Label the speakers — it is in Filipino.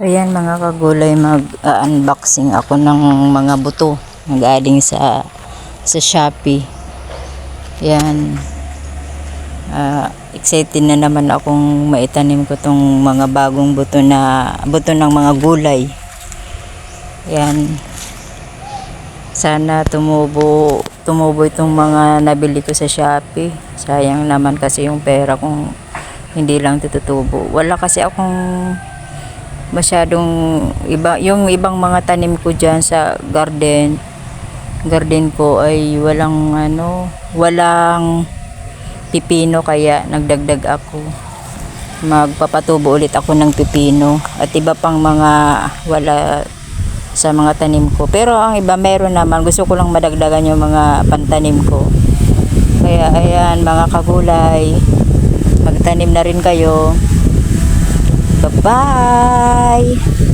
Speaker 1: Ayan mga kagulay, mag-unboxing ako ng mga buto na galing sa Shopee. Ayan. Excited na naman akong maitanim ko tong mga bagong buto ng mga gulay. Ayan. Sana tumubo itong mga nabili ko sa Shopee. Sayang naman kasi yung pera kung hindi lang tutubo. Wala kasi akong masyadong yung ibang mga tanim ko diyan sa garden ko ay walang pipino, kaya nagdagdag ako, magpapatubo ulit ako ng pipino at iba pang mga wala sa mga tanim ko, pero ang iba meron naman. Gusto ko lang madagdagan yung mga pantanim ko, kaya ayan mga kagulay, magtanim na rin kayo. Bye-bye!